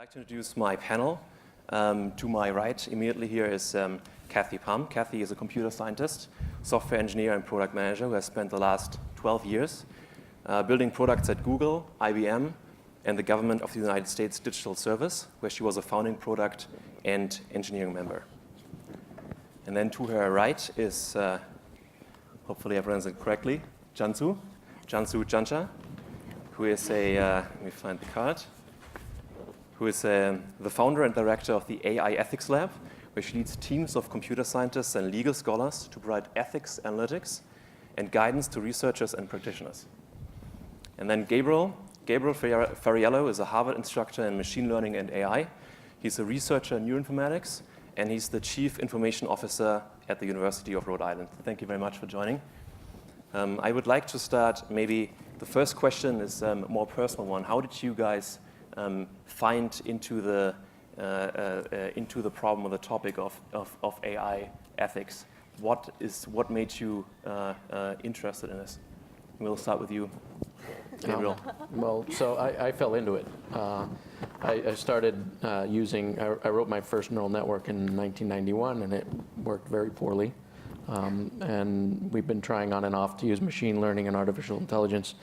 like to introduce my panel. To my right, immediately here is Kathy Pham. Kathy is a computer scientist, software engineer, and product manager who has spent the last 12 years building products at Google, IBM, and the government of the United States Digital Service, where she was a founding product and engineering member. And then to her right is, hopefully I pronounced it correctly, Cansu Canca, who is let me find the card, who is the founder and director of the AI Ethics Lab, where she leads teams of computer scientists and legal scholars to provide ethics analytics and guidance to researchers and practitioners. And then Gabriele Fariello is a Harvard instructor in machine learning and AI. He's a researcher in neuroinformatics, and he's the chief information officer at the University of Rhode Island. Thank you very much for joining. I would like to start, maybe the first question is a more personal one. How did you guys find into the problem or the topic of AI ethics? What made you interested in this? We'll start with you, Gabriele. Well, so I fell into it. I started I wrote my first neural network in 1991, and it worked very poorly. And we've been trying on and off to use machine learning and artificial intelligence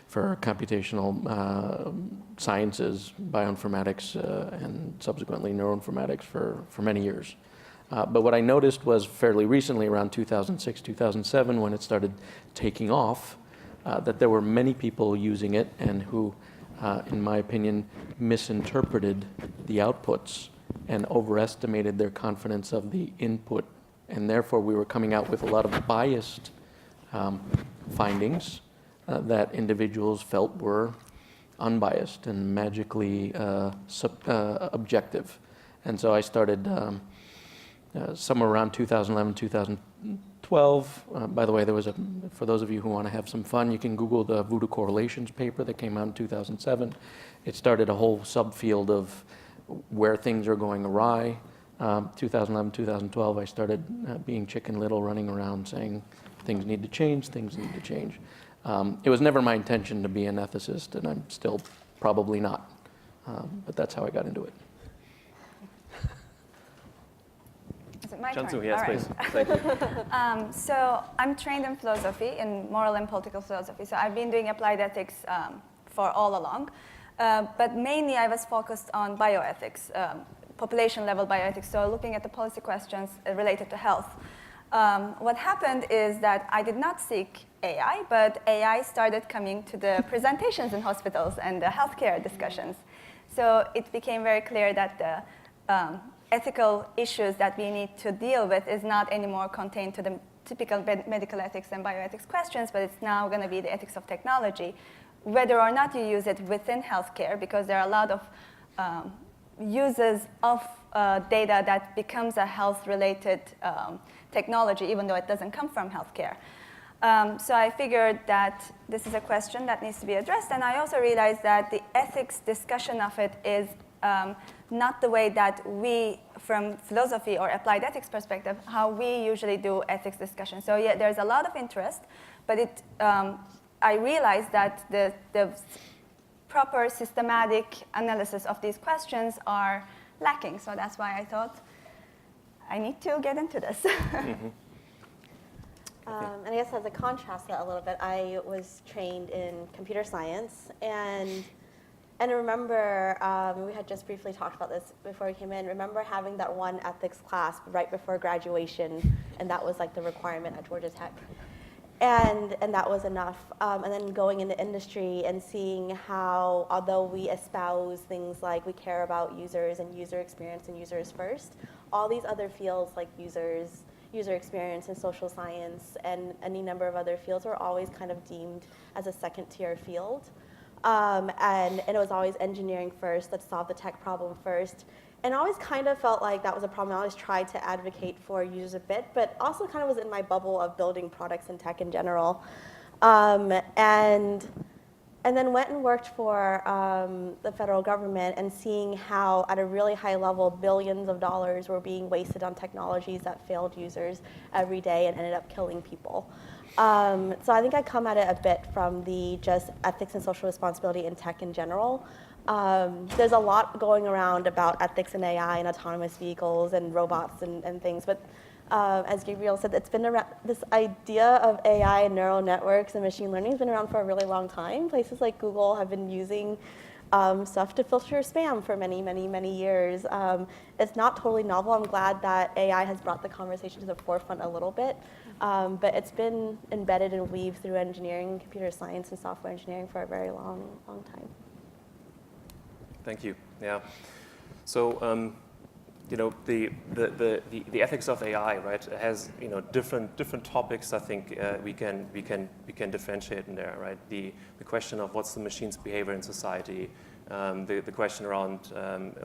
for computational sciences, bioinformatics, and subsequently neuroinformatics for many years. But what I noticed was fairly recently, around 2006, 2007, when it started taking off, that there were many people using it and who, in my opinion, misinterpreted the outputs and overestimated their confidence of the input. And therefore, we were coming out with a lot of biased findings that individuals felt were unbiased and magically objective. And so I started somewhere around 2011, 2012. By the way, for those of you who want to have some fun, you can Google the voodoo correlations paper that came out in 2007. It started a whole subfield of where things are going awry. 2011, 2012, I started being Chicken Little, running around saying things need to change, things need to change. It was never my intention to be an ethicist, and I'm still probably not. But that's how I got into it. Is it my Cansu, turn? yes, All please. right. Thank you. So I'm trained in philosophy, in moral and political philosophy. So I've been doing applied ethics for all along. But mainly I was focused on bioethics, population-level bioethics, so looking at the policy questions related to health. What happened is that I did not seek AI, but AI started coming to the presentations in hospitals and the healthcare discussions. So it became very clear that the ethical issues that we need to deal with is not anymore contained to the typical medical ethics and bioethics questions, but it's now going to be the ethics of technology, whether or not you use it within healthcare, because there are a lot of uses of data that becomes a health-related technology, even though it doesn't come from healthcare. So I figured that this is a question that needs to be addressed, and I also realized that the ethics discussion of it is not the way that we, from philosophy or applied ethics perspective, how we usually do ethics discussion. So yeah, there's a lot of interest, but I realized that the proper systematic analysis of these questions are lacking. So that's why I thought I need to get into this. Mm-hmm. And I guess as a contrast to that a little bit, I was trained in computer science, and I remember, we had just briefly talked about this before we came in, remember having that one ethics class right before graduation, and that was like the requirement at Georgia Tech. And that was enough. And then going into industry and seeing how, although we espouse things like we care about users and user experience and users first, all these other fields like user experience and social science and any number of other fields were always kind of deemed as a second-tier field. And it was always engineering first, let's solve the tech problem first. And I always kind of felt like that was a problem. I always tried to advocate for users a bit, but also kind of was in my bubble of building products and tech in general. And then went and worked for the federal government and seeing how at a really high level, billions of dollars were being wasted on technologies that failed users every day and ended up killing people. So I think I come at it a bit from the just ethics and social responsibility in tech in general. There's a lot going around about ethics in AI and autonomous vehicles and robots and things, but as Gabriele said, it's been around, this idea of AI and neural networks and machine learning has been around for a really long time. Places like Google have been using stuff to filter spam for many, many, many years. It's not totally novel. I'm glad that AI has brought the conversation to the forefront a little bit, but it's been embedded and weaved through engineering, computer science, and software engineering for a very long, long time. Thank you. Yeah. So, you know, the ethics of AI, right, has, you know, different topics. I think we can differentiate in there, right? The question of what's the machine's behavior in society, the question around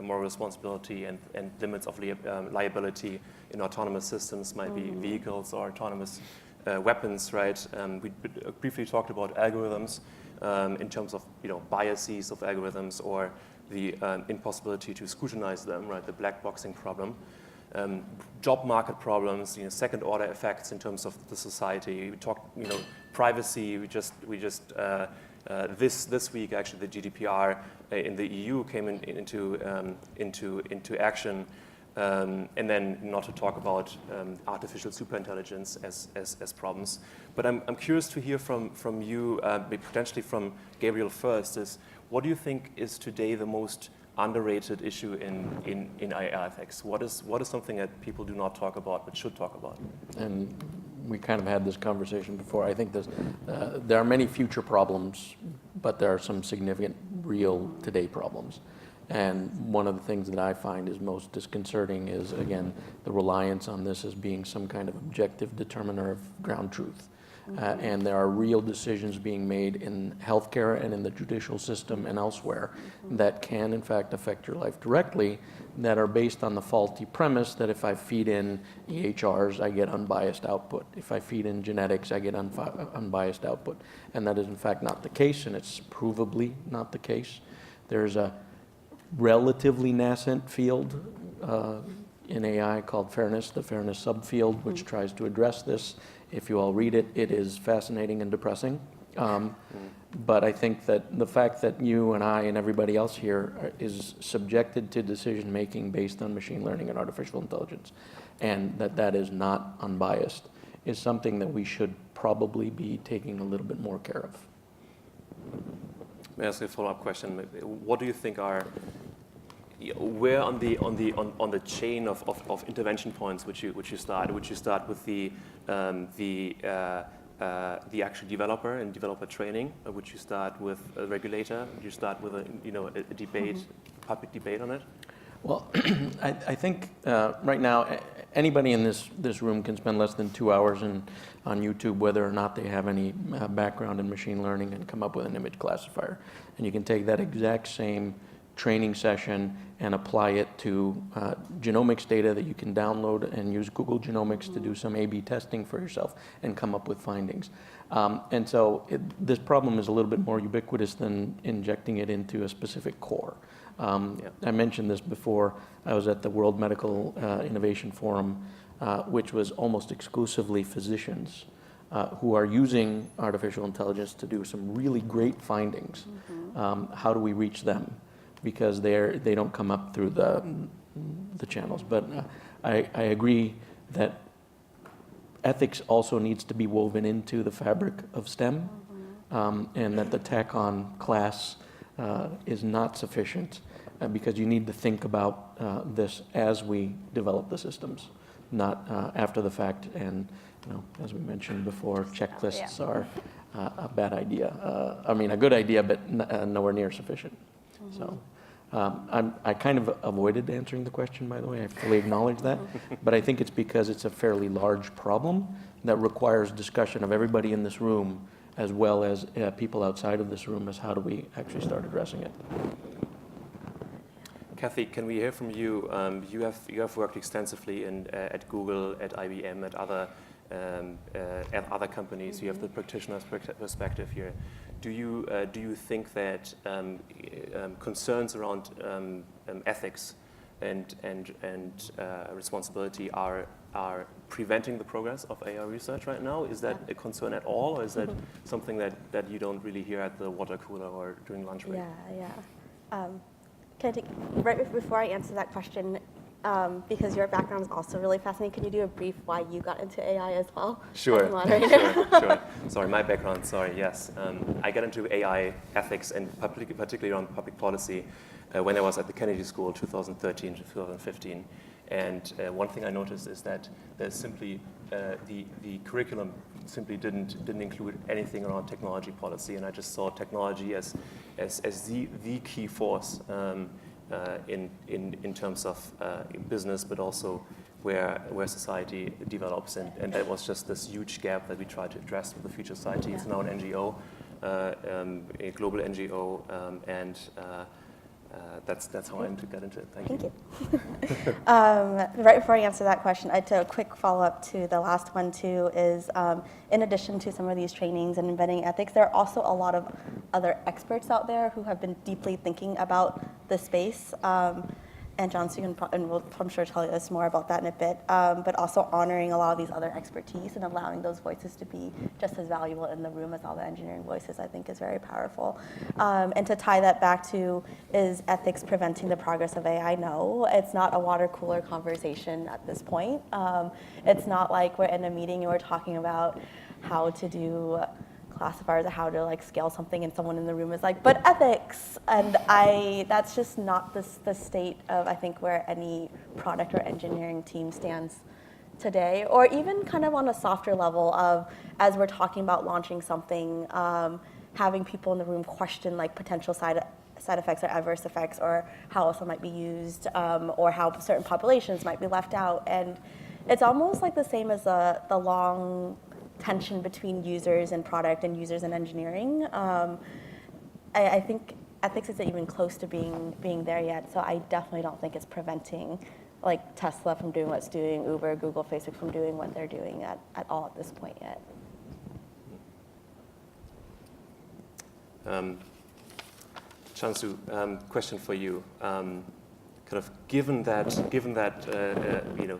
moral responsibility and limits of liability in autonomous systems, might be vehicles or autonomous weapons, right? We briefly talked about algorithms in terms of, you know, biases of algorithms or the impossibility to scrutinize them, right? The black boxing problem, job market problems, you know, second order effects in terms of the society. We talked, you know, privacy. We just this week actually the GDPR in the EU came into action, and then not to talk about artificial superintelligence as problems. But I'm curious to hear from you, potentially from Gabriele first, is what do you think is today the most underrated issue in AI ethics? What is something that people do not talk about but should talk about? And we kind of had this conversation before. I think there are many future problems, but there are some significant real today problems. And one of the things that I find is most disconcerting is, again, the reliance on this as being some kind of objective determiner of ground truth. And there are real decisions being made in healthcare and in the judicial system and elsewhere that can, in fact, affect your life directly, that are based on the faulty premise that if I feed in EHRs, I get unbiased output. If I feed in genetics, I get unbiased output. And that is, in fact, not the case, and it's provably not the case. There's a relatively nascent field in AI called fairness, the fairness subfield, which tries to address this. If you all read it, it is fascinating and depressing. But I think that the fact that you and I and everybody else here is subjected to decision making based on machine learning and artificial intelligence, and that is not unbiased, is something that we should probably be taking a little bit more care of. May I ask a follow-up question? What do you think are, where on the chain of intervention points would you start? Would you start with the actual developer and developer training? Or would you start with a regulator? Would you start with a debate, public debate on it? Well, I think right now anybody in this room can spend less than 2 hours on YouTube, whether or not they have any background in machine learning, and come up with an image classifier. And you can take that exact same training session and apply it to genomics data that you can download and use Google Genomics to do some A/B testing for yourself and come up with findings. And so this problem is a little bit more ubiquitous than injecting it into a specific core. I mentioned this before. I was at the World Medical Innovation Forum, which was almost exclusively physicians who are using artificial intelligence to do some really great findings. How do we reach them? Because they don't come up through the channels. But I agree that ethics also needs to be woven into the fabric of STEM, and that the tack on class is not sufficient, because you need to think about this as we develop the systems, not after the fact. And as we mentioned before, checklists are a bad idea. I mean, a good idea, but nowhere near sufficient. So I kind of avoided answering the question, by the way. I fully acknowledge that. But I think it's because it's a fairly large problem that requires discussion of everybody in this room, as well as people outside of this room, as how do we actually start addressing it. Kathy, can we hear from you? You have worked extensively at Google, at IBM, at other companies. You have the practitioner's perspective here. Do you think that concerns around ethics and responsibility are are preventing the progress of AI research right now? Is that a concern at all, or is that something that you don't really hear at the water cooler or during lunch break? Can I take, right before I answer that question, because your background is also really fascinating, can you do a brief why you got into AI as well? Sure, as a moderator? sure. Sorry, my background, yes. I got into AI ethics and particularly around public policy when I was at the Kennedy School 2013 to 2015. And one thing I noticed is that there's simply, the curriculum simply didn't include anything around technology policy, and I just saw technology as the key force in terms of business, but also where society develops, and that was just this huge gap that we try to address with the Future Society. It's now an NGO, a global NGO, and that's how I got into it. Thank you. Right before I answer that question, I did a quick follow-up to the last one too, is in addition to some of these trainings and embedding ethics, there are also a lot of other experts out there who have been deeply thinking about the space. And Cansu will, I'm sure, tell us more about that in a bit, but also honoring a lot of these other expertise and allowing those voices to be just as valuable in the room as all the engineering voices, I think is very powerful. And to tie that back to, is ethics preventing the progress of AI? No, it's not a water cooler conversation at this point. It's not like we're in a meeting and we're talking about how to do classifiers or how to like scale something, and someone in the room is like, but ethics, and that's just not the state of, I think, where any product or engineering team stands today, or even kind of on a softer level of, as we're talking about launching something, having people in the room question like potential side effects or adverse effects, or how else it might be used, or how certain populations might be left out. And it's almost like the same as the long tension between users and product and users and engineering. I think ethics isn't even close to being there yet, so I definitely don't think it's preventing like Tesla from doing what it's doing, Uber, Google, Facebook from doing what they're doing at all at this point yet. Cansu, question for you. Kind of given that you know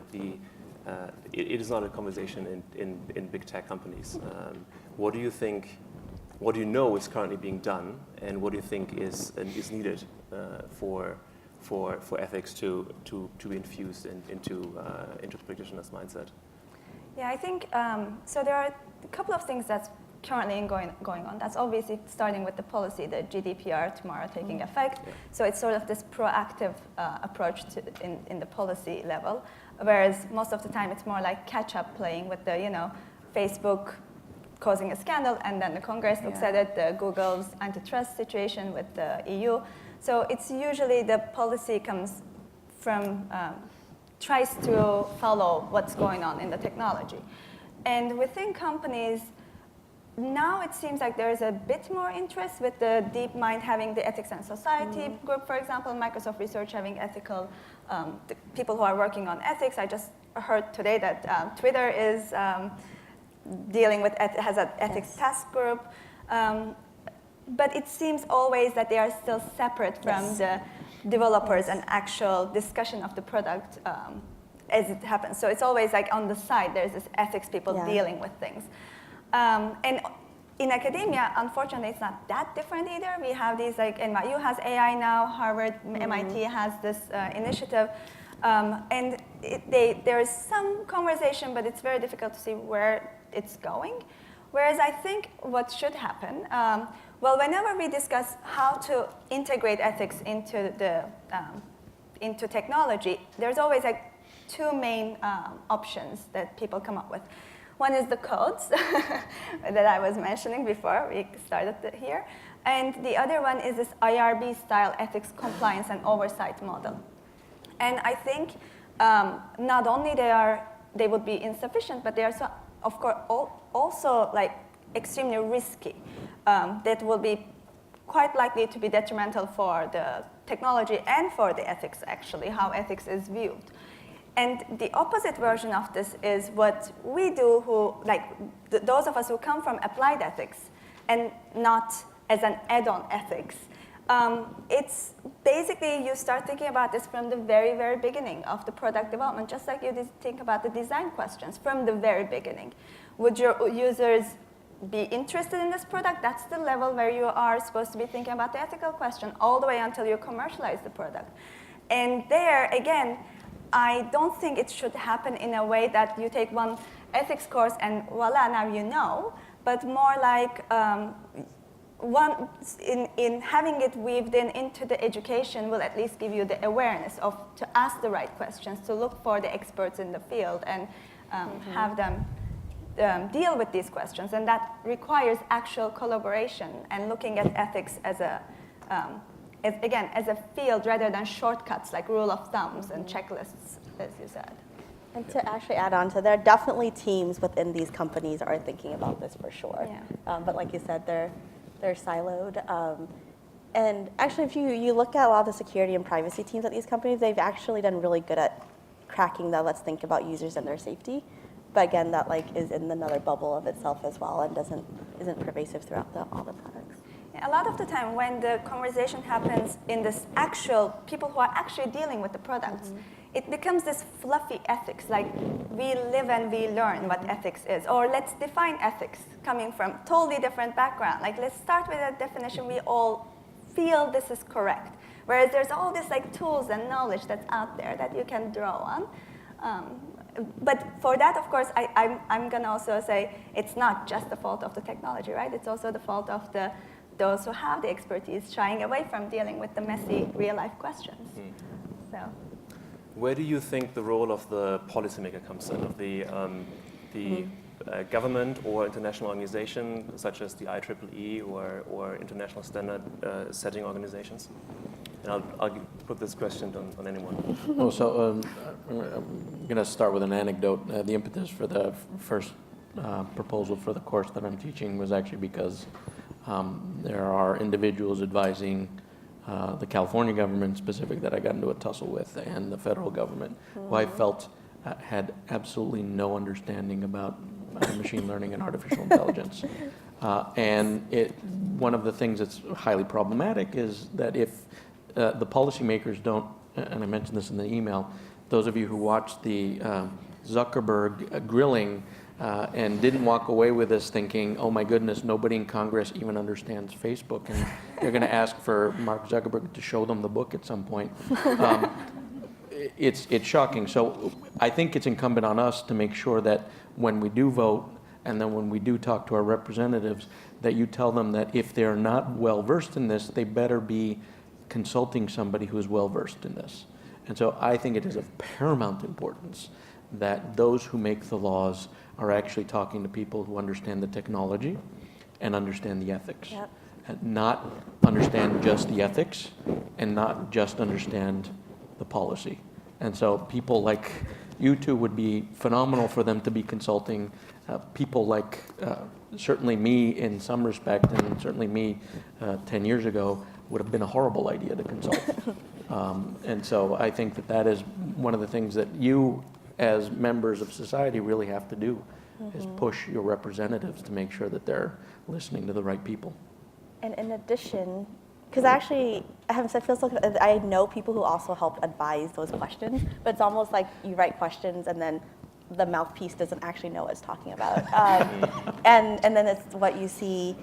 it is not a conversation in big tech companies. What do you think? What do you know is currently being done, and what do you think is needed for ethics to be infused into the practitioner's mindset? Yeah, I think so. There are a couple of things that's currently going on. That's obviously starting with the policy, the GDPR tomorrow taking effect. Yeah. So it's sort of this proactive approach in the policy level, whereas most of the time it's more like catch-up playing with the Facebook causing a scandal, and then the Congress looks at it, the Google's antitrust situation with the EU. So it's usually the policy comes from, tries to follow what's going on in the technology. And within companies, now it seems like there is a bit more interest with the DeepMind having the Ethics and Society group, for example, Microsoft Research having ethical, the people who are working on ethics. I just heard today that Twitter is dealing with, has an ethics task group. But it seems always that they are still separate from the developers and actual discussion of the product as it happens. So it's always like on the side, there's this ethics people dealing with things. And in academia, unfortunately, it's not that different either. We have these, like NYU has AI now, Harvard, MIT has this initiative. And there is some conversation, but it's very difficult to see where it's going. Whereas I think what should happen, well, whenever we discuss how to integrate ethics into into technology, there's always like two main options that people come up with. One is the codes that I was mentioning before we started here. And the other one is this IRB-style ethics compliance and oversight model. And I think not only they would be insufficient, but they are, so, of course, also like extremely risky. That will be quite likely to be detrimental for the technology and for the ethics, actually, how ethics is viewed. And the opposite version of this is what we do, those of us who come from applied ethics and not as an add-on ethics. It's basically you start thinking about this from the very, very beginning of the product development, just like you think about the design questions from the very beginning. Would your users be interested in this product? That's the level where you are supposed to be thinking about the ethical question all the way until you commercialize the product. And there, again, I don't think it should happen in a way that you take one ethics course and voila, now you know, but more like in having it weaved into the education will at least give you the awareness of to ask the right questions, to look for the experts in the field and have them deal with these questions. And that requires actual collaboration and looking at ethics as a, as a field rather than shortcuts like rule of thumbs and checklists, as you said. And to actually add on to, there are definitely teams within these companies are thinking about this for sure. Yeah. But like you said, they're siloed. And actually, if you look at a lot of the security and privacy teams at these companies, they've actually done really good at cracking the let's think about users and their safety. But again, that like is in another bubble of itself as well and isn't pervasive throughout all the products. A lot of the time when the conversation happens in this actual, people who are actually dealing with the products, it becomes this fluffy ethics, like we live and we learn what ethics is, or let's define ethics coming from totally different background. Like let's start with a definition we all feel this is correct. Whereas there's all these like tools and knowledge that's out there that you can draw on. But for that, of course, I'm gonna also say it's not just the fault of the technology, right? It's also the fault of those who have the expertise shying away from dealing with the messy real-life questions. So, where do you think the role of the policymaker comes in, of the government or international organization, such as the IEEE or international standard setting organizations? And I'll put this question on anyone. Oh, so I'm going to start with an anecdote. The impetus for the first proposal for the course that I'm teaching was actually because there are individuals advising the California government specific that I got into a tussle with and the federal government who I felt had absolutely no understanding about machine learning and artificial intelligence. And one of the things that's highly problematic is that if the policymakers don't, and I mentioned this in the email, those of you who watched the Zuckerberg grilling and didn't walk away with this thinking, oh my goodness, nobody in Congress even understands Facebook, and they're going to ask for Mark Zuckerberg to show them the book at some point. It's shocking. So I think it's incumbent on us to make sure that when we do vote and then when we do talk to our representatives, that you tell them that if they're not well versed in this, they better be consulting somebody who is well versed in this. And so I think it is of paramount importance that those who make the laws are actually talking to people who understand the technology and understand the ethics. Yep. And not understand just the ethics and not just understand the policy. And so people like you two would be phenomenal for them to be consulting. People like certainly me in some respect, and certainly me 10 years ago, would have been a horrible idea to consult. And so I think that is one of the things that you as members of society really have to do, is push your representatives to make sure that they're listening to the right people. And in addition, because actually, I haven't said feels like I know people who also help advise those questions, but it's almost like you write questions and then the mouthpiece doesn't actually know what it's talking about. And then it's what you see.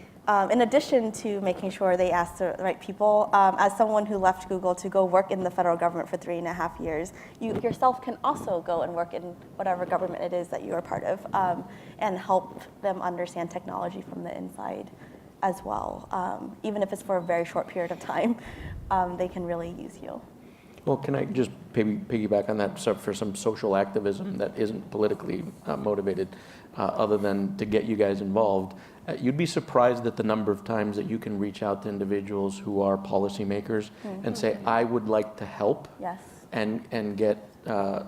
In addition to making sure they ask the right people, as someone who left Google to go work in the federal government for 3.5 years, you yourself can also go and work in whatever government it is that you are part of, and help them understand technology from the inside as well. Even if it's for a very short period of time, they can really use you. Well, can I just piggyback on that for some social activism that isn't politically motivated, other than to get you guys involved? You'd be surprised at the number of times that you can reach out to individuals who are policymakers and say, I would like to help, Yes. and get a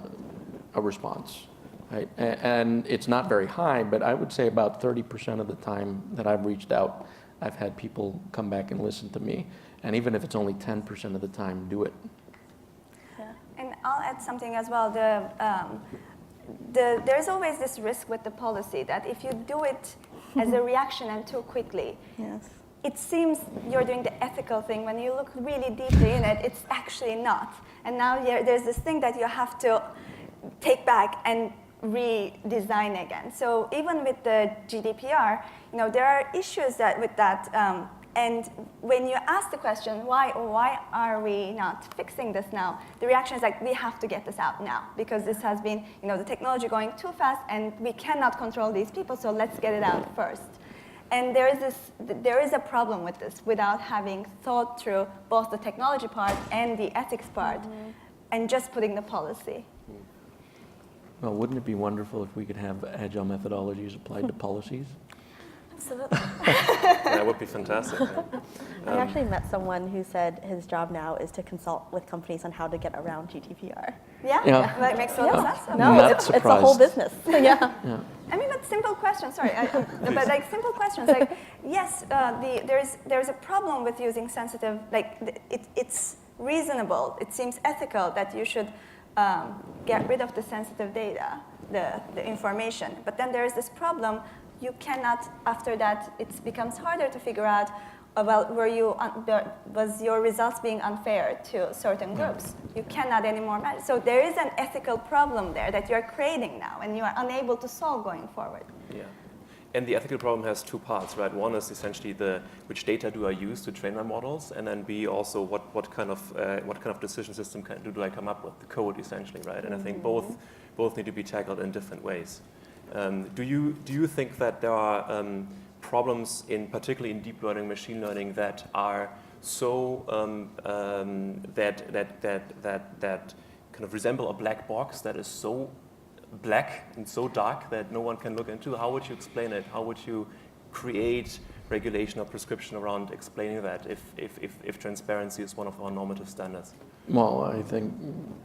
response. Right? And it's not very high, but I would say about 30% of the time that I've reached out, I've had people come back and listen to me. And even if it's only 10% of the time, do it. And I'll add something as well. There's always this risk with the policy that if you do it as a reaction and too quickly, Yes. it seems you're doing the ethical thing. When you look really deeply in it, it's actually not. And now there's this thing that you have to take back and redesign again. So even with the GDPR, there are issues with that. And when you ask the question, why are we not fixing this now? The reaction is like, we have to get this out now because this has been, the technology going too fast and we cannot control these people, so let's get it out first. And there is a problem with this without having thought through both the technology part and the ethics part and just putting the policy. Well, wouldn't it be wonderful if we could have agile methodologies applied to policies? Absolutely. That would be fantastic. Yeah. I actually met someone who said his job now is to consult with companies on how to get around GDPR. Yeah. That makes a lot of sense. No, it's a whole business. Yeah. I mean, but simple questions. Sorry, but like simple questions. Like, yes, there's a problem with using sensitive. Like, it's reasonable. It seems ethical that you should get rid of the sensitive data, the information. But then there is this problem. You cannot, after that, it becomes harder to figure out, was your results being unfair to certain groups? You cannot anymore manage. So there is an ethical problem there that you're creating now, and you are unable to solve going forward. Yeah. And the ethical problem has two parts, right? One is essentially which data do I use to train my models, and then B, also what kind of decision system do I come up with, the code essentially, right? And I think both need to be tackled in different ways. Do you think that there are problems particularly in deep learning, machine learning, that are so that kind of resemble a black box that is so black and so dark that no one can look into? How would you explain it? How would you create regulation or prescription around explaining that if transparency is one of our normative standards? Well, I think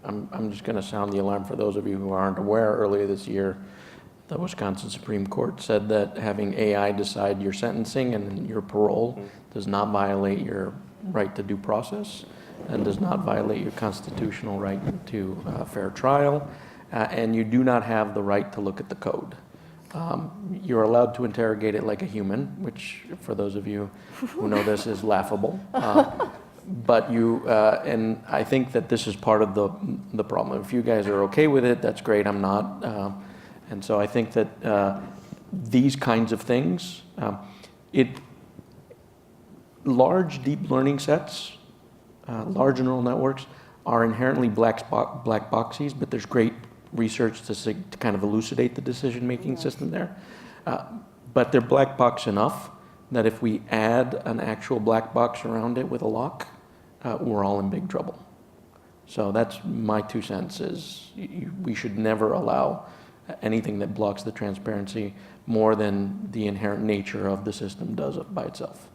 I'm just going to sound the alarm for those of you who aren't aware. Earlier this year, the Wisconsin Supreme Court said that having AI decide your sentencing and your parole does not violate your right to due process and does not violate your constitutional right to fair trial, and you do not have the right to look at the code. You're allowed to interrogate it like a human, which for those of you who know this is laughable. But and I think that this is part of the problem. If you guys are okay with it, that's great. I'm not. And so I think that these kinds of things, large deep learning sets, large neural networks are inherently black boxes, but there's great research to kind of elucidate the decision-making system there. But they're black box enough that if we add an actual black box around it with a lock, we're all in big trouble. So that's my 2 cents is we should never allow anything that blocks the transparency more than the inherent nature of the system does by itself.